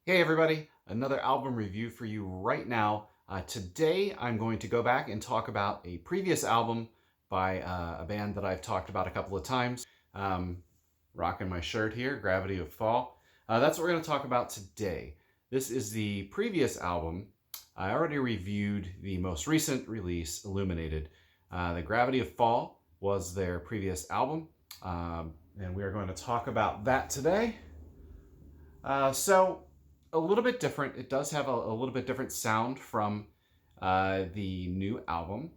Hey everybody, another album review for you right now. Today I'm going to go back and talk about a previous album by a band that I've talked about a couple of times. Rocking my shirt here, Gravity of Fall. That's what we're going to talk about today. This is the previous album. I already reviewed the most recent release, Illuminated. The Gravity of Fall was their previous album, and we are going to talk about that today. So a little bit different. It does have a little bit different sound from the new album.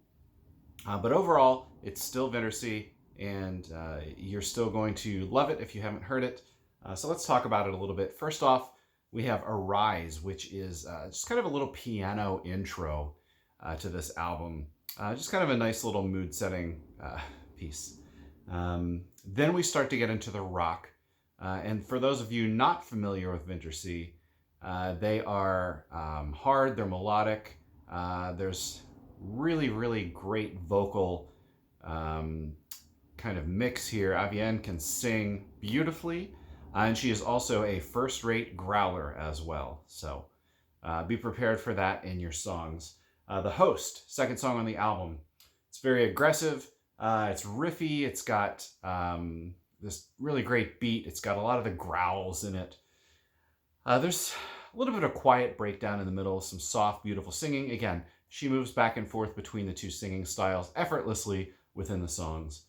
But overall, it's still Vintersea, and you're still going to love it if you haven't heard it. So let's talk about it a little bit. First off, we have Arise, which is just kind of a little piano intro to this album. Just kind of a nice little mood-setting piece. Then we start to get into the rock. And for those of you not familiar with Vintersea, they are hard, they're melodic. There's really great vocal kind of mix here. Avienne can sing beautifully, and she is also a first-rate growler as well. So be prepared for that in your songs. The Host, second song on the album. It's very aggressive. It's riffy. It's got this really great beat. It's got a lot of the growls in it. There's a little bit of quiet breakdown in the middle, some soft, beautiful singing. Again, she moves back and forth between the two singing styles effortlessly within the songs.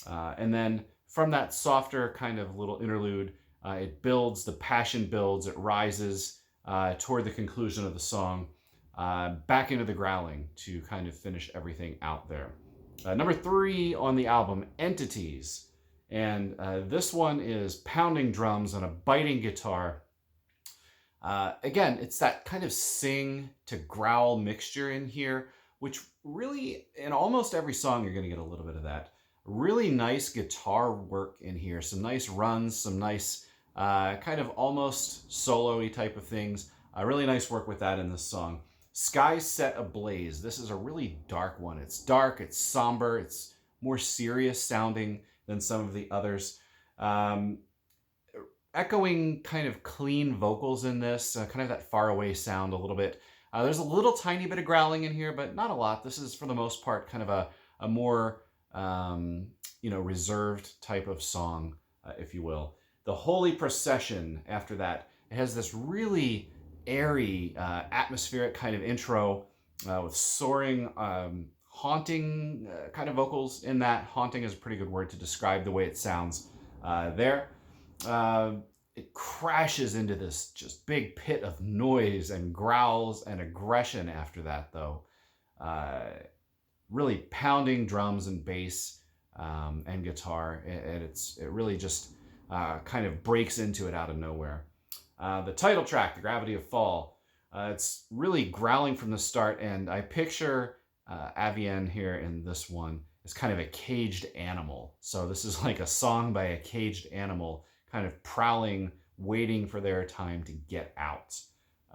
And then from that softer kind of little interlude, it builds, the passion builds, it rises toward the conclusion of the song, back into the growling to kind of finish everything out there. Number 3 on the album, Entities. And this one is pounding drums and a biting guitar. Again, it's that kind of sing to growl mixture in here, which really, in almost every song, you're going to get a little bit of that. Really nice guitar work in here. Some nice runs, some nice kind of almost solo-y type of things. Really nice work with that in this song. Skies Set Ablaze. This is a really dark one. It's dark, it's somber, it's more serious sounding than some of the others. Echoing kind of clean vocals in this, kind of that faraway sound a little bit. There's a little tiny bit of growling in here, but not a lot. This is, for the most part, kind of a more reserved type of song, if you will. The Holy Procession, after that, it has this really airy, atmospheric kind of intro with soaring, haunting kind of vocals in that. Haunting is a pretty good word to describe the way it sounds there. It crashes into this just big pit of noise and growls and aggression after that, though. Really pounding drums and bass and guitar, and it really just kind of breaks into it out of nowhere. The title track, The Gravity of Fall, it's really growling from the start, and I picture Avienne here in this one is kind of a caged animal. So this is like a song by a caged animal kind of prowling, waiting for their time to get out.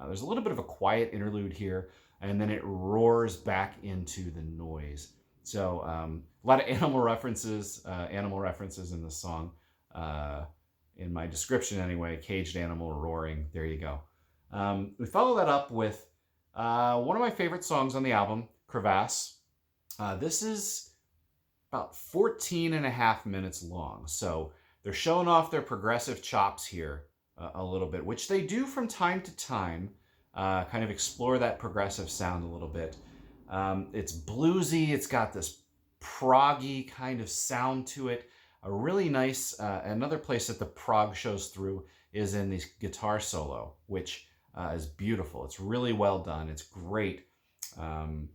There's a little bit of a quiet interlude here, and then it roars back into the noise. So a lot of animal references in the song. In my description anyway, caged animal roaring, there you go. We follow that up with one of my favorite songs on the album, Crevasse. This is about 14 and a half minutes long. So they're showing off their progressive chops here a little bit, which they do from time to time, kind of explore that progressive sound a little bit. It's bluesy. It's got this proggy kind of sound to it. A really nice, another place that the prog shows through is in the guitar solo, which is beautiful. It's really well done. It's great to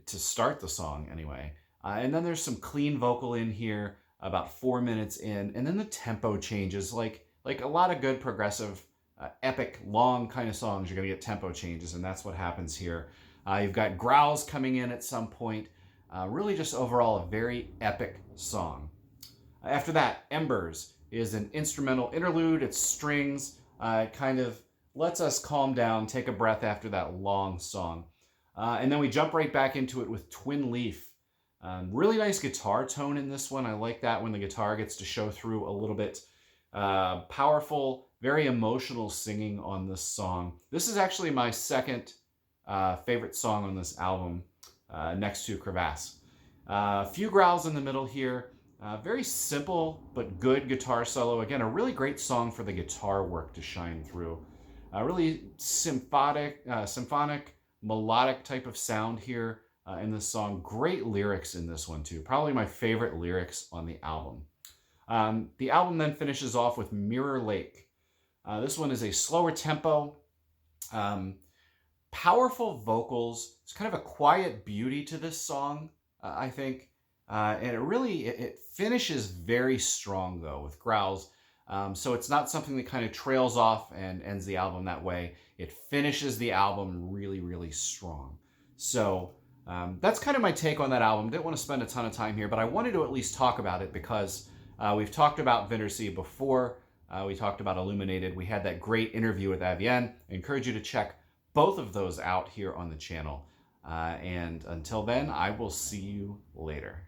start the song anyway. And then there's some clean vocal in here about 4 minutes in, and then the tempo changes. Like a lot of good progressive, epic, long kind of songs, you're going to get tempo changes, and that's what happens here. You've got growls coming in at some point. Really just overall a very epic song. After that, Embers is an instrumental interlude. It's strings. It kind of lets us calm down, take a breath after that long song. And then we jump right back into it with Twin Leaf. Really nice guitar tone in this one. I like that when the guitar gets to show through a little bit. Powerful very emotional singing on this song. This is actually my second favorite song on this album, next to Crevasse. A few growls in the middle here. Very simple but good guitar solo. Again, a really great song for the guitar work to shine through. Really symphonic, melodic type of sound here in this song. Great lyrics in this one too. Probably my favorite lyrics on the album. The album then finishes off with Mirror Lake. This one is a slower tempo, powerful vocals. It's kind of a quiet beauty to this song, I think. And it finishes very strong though with growls. So it's not something that kind of trails off and ends the album that way. It finishes the album really, really strong. So that's kind of my take on that album. Didn't want to spend a ton of time here, but I wanted to at least talk about it because we've talked about Vintersea before. We talked about Illuminated. We had that great interview with Avienne. I encourage you to check both of those out here on the channel. And until then, I will see you later.